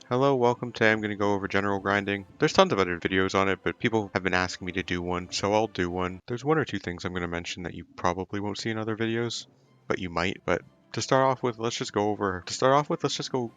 Hello, welcome. Today I'm going to go over general grinding. There's tons of other videos on it, but people have been asking me to do one, so I'll do one. There's one or two things I'm going to mention that you probably won't see in other videos, but you might. But to start off with, let's just go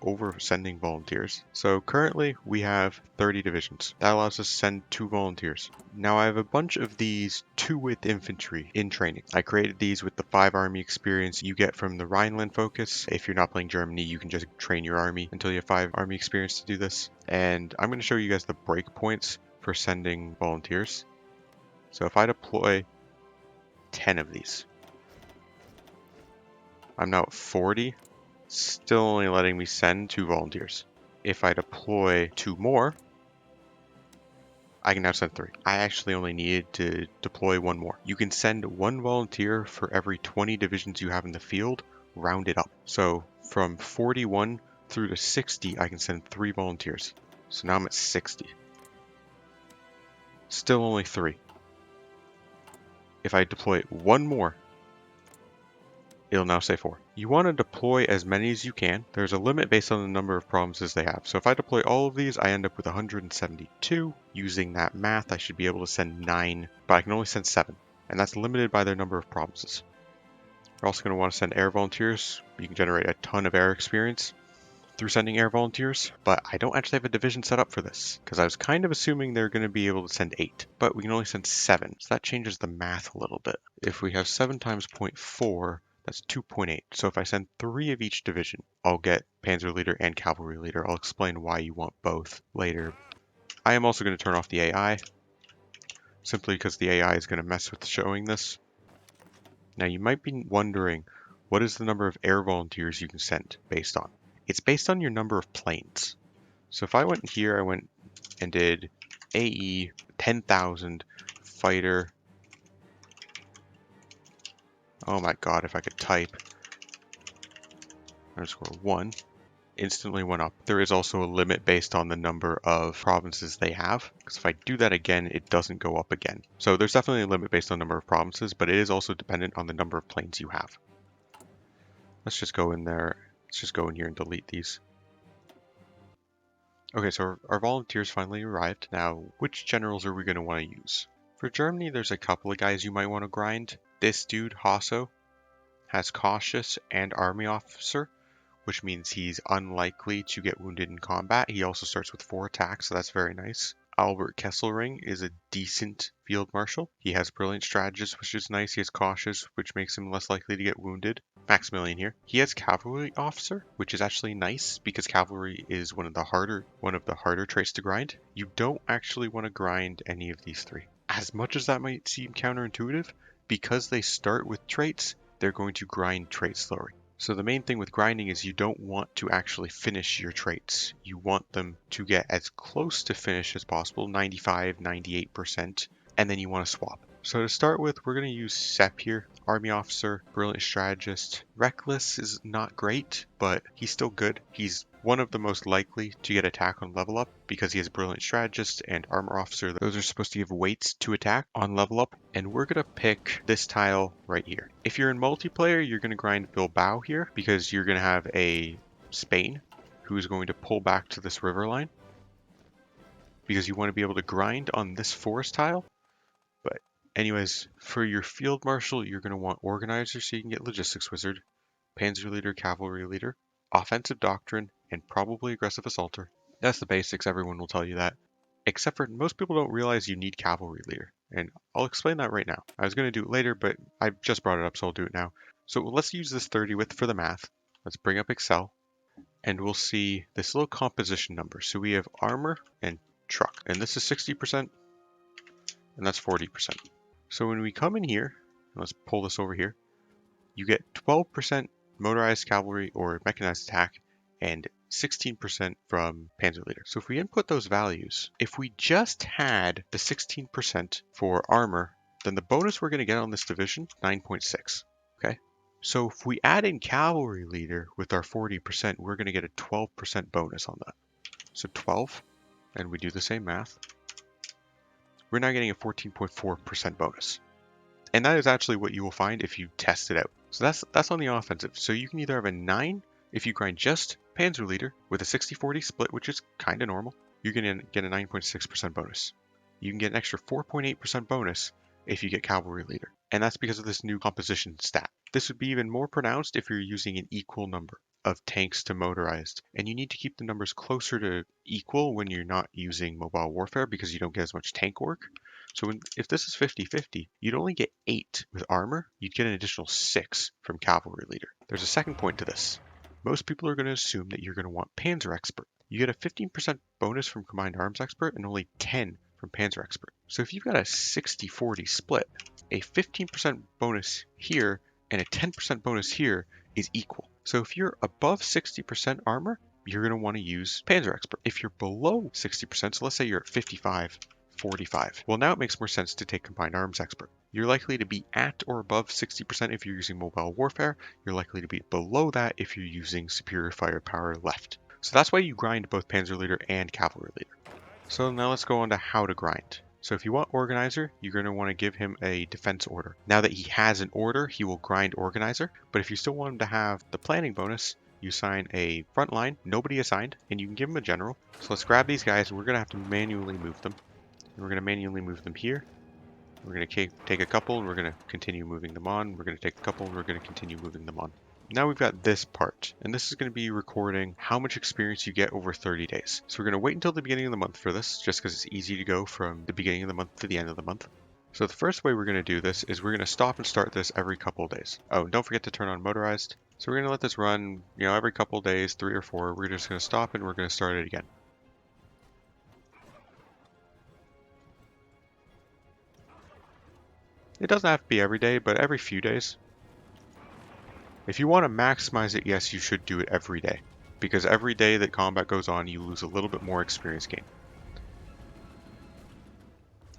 over sending volunteers. So currently we have 30 divisions. That allows us to send 2 volunteers. Now I have a bunch of these 2 with infantry in training. I created these with the 5 army experience you get from the Rhineland focus. If you're not playing Germany, you can just train your army until you have 5 army experience to do this. And I'm going to show you guys the breakpoints for sending volunteers. So if I deploy 10 of these, I'm now at 40, still only letting me send 2 volunteers. If I deploy 2 more, I can now send 3. I actually only needed to deploy 1 more. You can send 1 volunteer for every 20 divisions you have in the field, round it up. So from 41 through to 60, I can send 3 volunteers. So now I'm at 60. Still only 3. If I deploy 1 more, it'll now say 4. You want to deploy as many as you can. There's a limit based on the number of provinces they have. So if I deploy all of these, I end up with 172. Using that math, I should be able to send 9, but I can only send 7. And that's limited by their number of provinces. You're also going to want to send air volunteers. You can generate a ton of air experience through sending air volunteers, but I don't actually have a division set up for this, because I was kind of assuming they're going to be able to send 8, but we can only send 7, so that changes the math a little bit. If we have 7 times 0.4, that's 2.8. So if I send 3 of each division, I'll get panzer leader and cavalry leader. I'll explain why you want both later. I am also going to turn off the AI, simply because the AI is going to mess with showing this. Now you might be wondering, what is the number of air volunteers you can send based on? It's based on your number of planes. So if I went here, I went and did AE 10,000 fighter. Oh my god, if I could type. _1 instantly went up. There is also a limit based on the number of provinces they have, because if I do that again, it doesn't go up again. So there's definitely a limit based on number of provinces, but it is also dependent on the number of planes you have. Let's just go in there. Let's just go in here and delete these. Okay, so our volunteers finally arrived. Now, which generals are we going to want to use? For Germany, there's a couple of guys you might want to grind. This dude, Hasso, has Cautious and Army Officer, which means he's unlikely to get wounded in combat. He also starts with 4 attacks, so that's very nice. Albert Kesselring is a decent field marshal. He has Brilliant Strategist, which is nice. He has Cautious, which makes him less likely to get wounded. Maximilian here. He has Cavalry Officer, which is actually nice because Cavalry is one of the harder traits to grind. You don't actually want to grind any of these 3. As much as that might seem counterintuitive, because they start with traits, they're going to grind traits slower. So the main thing with grinding is you don't want to actually finish your traits. You want them to get as close to finish as possible, 95, 98%, and then you want to swap. So to start with, we're going to use Sepp here. Army Officer, Brilliant Strategist. Reckless is not great, but he's still good. He's one of the most likely to get attack on level up because he has Brilliant Strategist and Armor Officer. Those are supposed to give weights to attack on level up, and we're going to pick this tile right here. If you're in multiplayer, you're going to grind Bilbao here because you're going to have a Spain who is going to pull back to this river line because you want to be able to grind on this forest tile. But anyways, for your Field Marshal, you're going to want Organizer so you can get Logistics Wizard, Panzer Leader, Cavalry Leader, Offensive Doctrine, and probably Aggressive Assaulter. That's the basics, everyone will tell you that. Except for most people don't realize you need Cavalry Leader, and I'll explain that right now. I was going to do it later, but I just brought it up, so I'll do it now. So let's use this 30 width for the math. Let's bring up Excel, and we'll see this little composition number. So we have armor and truck, and this is 60%, and that's 40%. So when we come in here, let's pull this over here, you get 12% motorized cavalry or mechanized attack and 16% from Panzer Leader. So if we input those values, if we just had the 16% for armor, then the bonus we're going to get on this division, 9.6. Okay. So if we add in Cavalry Leader with our 40%, we're going to get a 12% bonus on that. So 12, and we do the same math. We're now getting a 14.4% bonus. And that is actually what you will find if you test it out. So that's on the offensive. So you can either have a 9 If you grind just panzer leader with a 60-40 split, which is kind of normal, you're going to get a 9.6% bonus. You can get an extra 4.8% bonus if you get cavalry leader, and that's because of this new composition stat. This would be even more pronounced if you're using an equal number of tanks to motorized, and you need to keep the numbers closer to equal when you're not using mobile warfare because you don't get as much tank work. So if this is 50-50, you'd only get 8 with armor, you'd get an additional 6 from cavalry leader. There's a second point to this. Most people are going to assume that you're going to want panzer expert. You get a 15% bonus from combined arms expert and only 10 from panzer expert. So if you've got a 60-40 split, a 15% bonus here and a 10% bonus here is equal. So if you're above 60% armor, you're going to want to use panzer expert. If you're below 60%, so let's say you're at 55-45, well, now it makes more sense to take combined arms expert. You're likely to be at or above 60% if you're using mobile warfare. You're likely to be below that if you're using superior firepower left. So that's why you grind both panzer leader and cavalry leader. So now let's go on to how to grind. So if you want organizer, you're going to want to give him a defense order. Now that he has an order, he will grind organizer. But if you still want him to have the planning bonus, you assign a front line, nobody assigned, and you can give him a general. So let's grab these guys. We're going to have to manually move them. And we're going to manually move them here. We're going to take a couple, and we're going to continue moving them on. We're going to take a couple, and we're going to continue moving them on. Now we've got this part, and this is going to be recording how much experience you get over 30 days. So we're going to wait until the beginning of the month for this, just because it's easy to go from the beginning of the month to the end of the month. So the first way we're going to do this is we're going to stop and start this every couple of days. Oh, and don't forget to turn on motorized. So we're going to let this run, every couple of days, 3 or 4. We're just going to stop and we're going to start it again. It doesn't have to be every day, but every few days. If you want to maximize it, yes, you should do it every day, because every day that combat goes on, you lose a little bit more experience gain.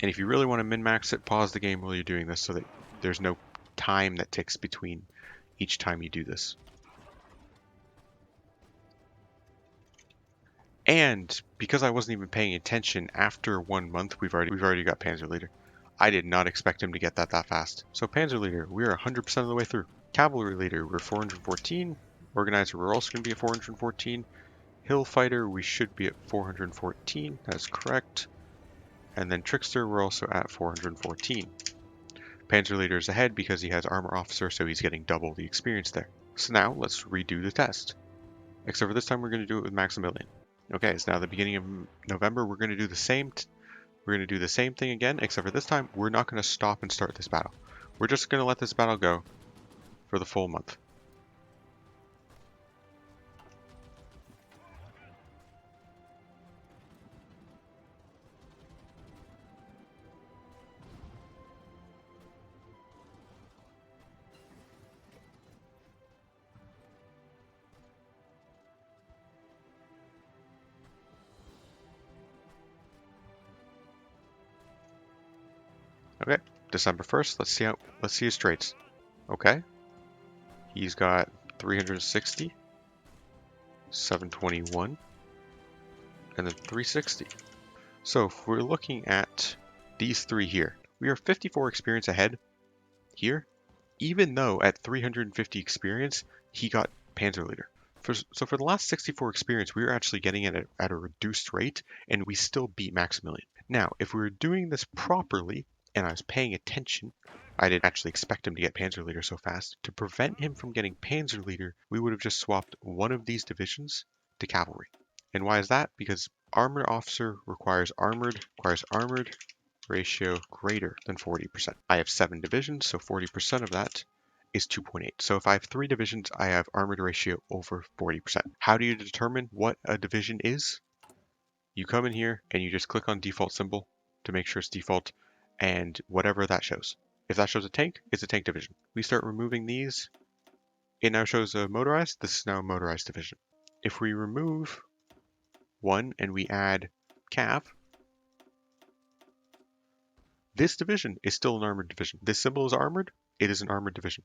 And if you really want to min-max it, pause the game while you're doing this so that there's no time that ticks between each time you do this. And because I wasn't even paying attention, after 1 month, we've already got Panzer Leader. I did not expect him to get that fast. So Panzer Leader, we're 100% of the way through. Cavalry Leader, we're 414. Organizer, we're also going to be at 414. Hill Fighter, we should be at 414. That's correct. And then Trickster, we're also at 414. Panzer Leader is ahead because he has Armor Officer, so he's getting double the experience there. So now let's redo the test. Except for this time, we're going to do it with Maximilian. Okay, it's now the beginning of November. We're going to do the same. We're going to do the same thing again, except for this time, we're not going to stop and start this battle. We're just going to let this battle go for the full month. Okay, December 1st. Let's see his traits. Okay, he's got 360, 721, and then 360. So if we're looking at these three here, we are 54 experience ahead here, even though at 350 experience, he got Panzer Leader. So for the last 64 experience, we were actually getting it at a reduced rate, and we still beat Maximilian. Now, if we were doing this properly, and I was paying attention, I didn't actually expect him to get Panzer Leader so fast. To prevent him from getting Panzer Leader, we would have just swapped one of these divisions to Cavalry. And why is that? Because Armored Officer requires armored ratio greater than 40%. I have 7 divisions, so 40% of that is 2.8. So if I have 3 divisions, I have armored ratio over 40%. How do you determine what a division is? You come in here and you just click on default symbol to make sure it's default, and whatever that shows. If that shows a tank, it's a tank division. We start removing these. It now shows a motorized. This is now a motorized division. If we remove one and we add cav, this division is still an armored division. This symbol is armored. It is an armored division.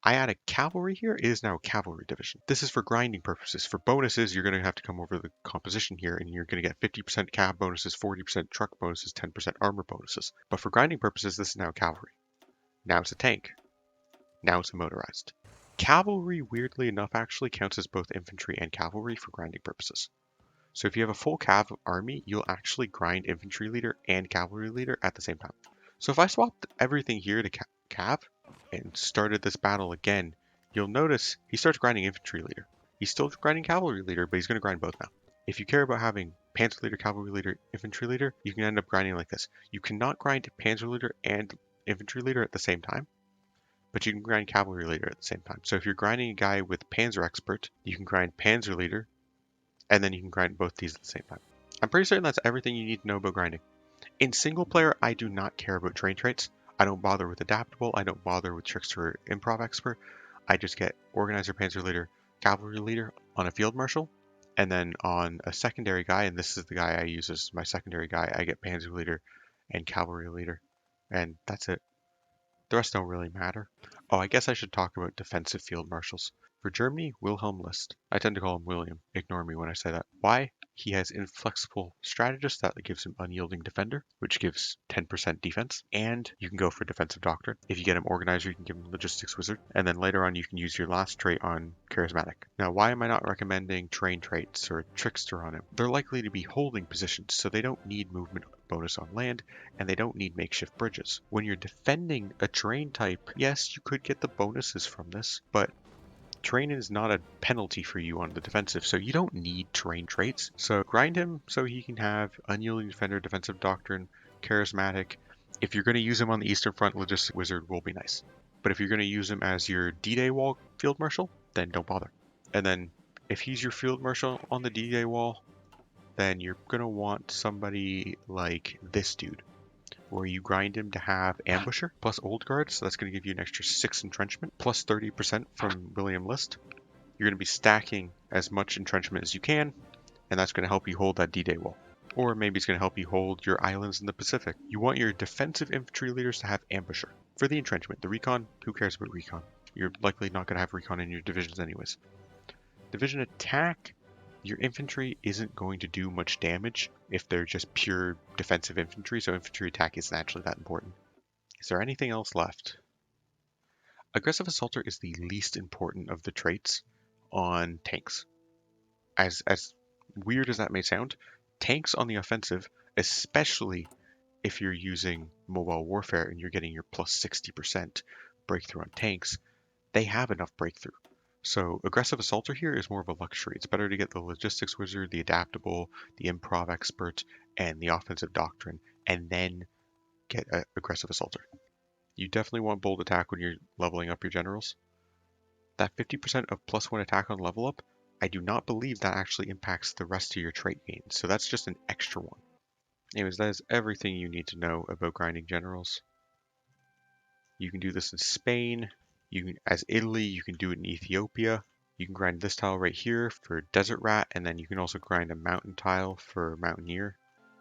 I add a cavalry here. It is now a cavalry division. This is for grinding purposes. For bonuses, you're going to have to come over the composition here, and you're going to get 50% cav bonuses, 40% truck bonuses, 10% armor bonuses. But for grinding purposes, this is now cavalry. Now it's a tank. Now it's a motorized. Cavalry, weirdly enough, actually counts as both infantry and cavalry for grinding purposes. So if you have a full cav army, you'll actually grind infantry leader and cavalry leader at the same time. So if I swapped everything here to cav and started this battle again, you'll notice he starts grinding infantry leader. He's still grinding cavalry leader, but he's going to grind both now. If you care about having panzer leader, cavalry leader, infantry leader, you can end up grinding like this. You cannot grind panzer leader and infantry leader at the same time, but you can grind cavalry leader at the same time. So if you're grinding a guy with panzer expert, you can grind panzer leader, and then you can grind both these at the same time. I'm pretty certain that's everything you need to know about grinding. In single player, I do not care about train traits. I don't bother with adaptable. I don't bother with trickster or improv expert. I just get organizer, panzer leader, cavalry leader on a field marshal, and then on a secondary guy, and this is the guy I use as my secondary guy, I get panzer leader and cavalry leader, and that's it. The rest don't really matter. Oh, I guess I should talk about defensive field marshals. For Germany, Wilhelm List. I tend to call him William. Ignore me when I say that. Why? He has inflexible strategist that gives him unyielding defender, which gives 10% defense, and you can go for defensive doctrine. If you get him organizer, you can give him logistics wizard, and then later on you can use your last trait on charismatic. Now, why am I not recommending train traits or trickster on him? They're likely to be holding positions, so they don't need movement bonus on land, and they don't need makeshift bridges. When you're defending a train type, yes, you could get the bonuses from this, but terrain is not a penalty for you on the defensive, so you don't need terrain traits. So grind him so he can have unyielding defender, defensive doctrine, charismatic. If you're going to use him on the Eastern Front, logistic wizard will be nice. But if you're going to use him as your D-Day wall field marshal, then don't bother. And then if he's your field marshal on the D-Day wall, then you're going to want somebody like this dude, where you grind him to have Ambusher plus Old Guard, so that's going to give you an extra 6 entrenchment, plus 30% from William List. You're going to be stacking as much entrenchment as you can, and that's going to help you hold that D-Day wall. Or maybe it's going to help you hold your islands in the Pacific. You want your defensive infantry leaders to have Ambusher. For the entrenchment, the recon, who cares about recon? You're likely not going to have recon in your divisions anyways. Division attack, your infantry isn't going to do much damage if they're just pure defensive infantry, so infantry attack isn't actually that important. Is there anything else left? Aggressive assaulter is the least important of the traits on tanks. As weird as that may sound, tanks on the offensive, especially if you're using mobile warfare and you're getting your plus 60% breakthrough on tanks, they have enough breakthrough. So aggressive assaulter here is more of a luxury. It's better to get the logistics wizard, the adaptable, the improv expert, and the offensive doctrine, and then get an aggressive assaulter. You definitely want bold attack when you're leveling up your generals. That 50% of +1 attack on level up, I do not believe that actually impacts the rest of your trait gains, so that's just an extra one. Anyways, that is everything you need to know about grinding generals. You can do this in Spain. As Italy, you can do it in Ethiopia. You can grind this tile right here for Desert Rat, and then you can also grind a mountain tile for Mountaineer.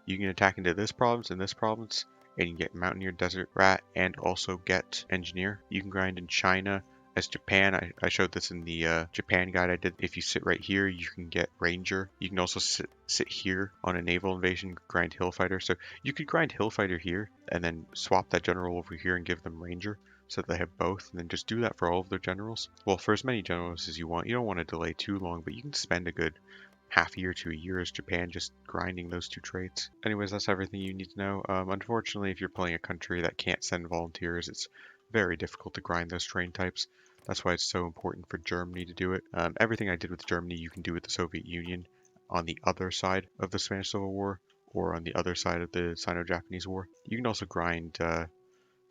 You can attack into this province and this province, and you can get Mountaineer, Desert Rat, and also get Engineer. You can grind in China as Japan. I showed this in the Japan guide I did. If you sit right here, you can get Ranger. You can also sit here on a naval invasion, grind Hill Fighter. So you could grind Hill Fighter here, and then swap that general over here and give them Ranger, so that they have both, and then just do that for all of their generals. Well, for as many generals as you want. You don't want to delay too long, but you can spend a good half year to a year as Japan just grinding those two traits. Anyways, that's everything you need to know. Unfortunately, if you're playing a country that can't send volunteers, it's very difficult to grind those train types. That's why it's so important for Germany to do it. Everything I did with Germany, you can do with the Soviet Union on the other side of the Spanish Civil War, or on the other side of the Sino-Japanese War. You can also grind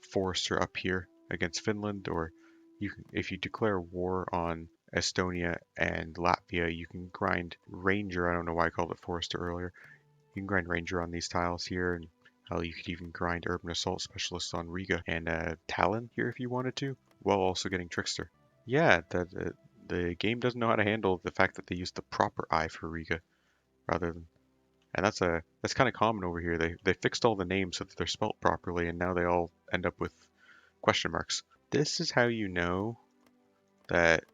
Forester up here against Finland, or if you declare war on Estonia and Latvia, you can grind Ranger. I don't know why I called it Forester earlier. You can grind Ranger on these tiles here, and hell, you could even grind Urban Assault Specialist on Riga and Talon here if you wanted to, while also getting Trickster. Yeah, the game doesn't know how to handle the fact that they used the proper I for Riga rather than, and that's kind of common over here. They fixed all the names so that they're spelt properly, and now they all end up with question marks. This is how you know that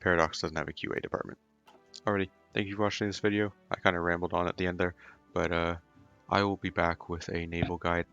Paradox doesn't have a QA department. Alrighty, thank you for watching this video. I kind of rambled on at the end there, but I will be back with a naval guide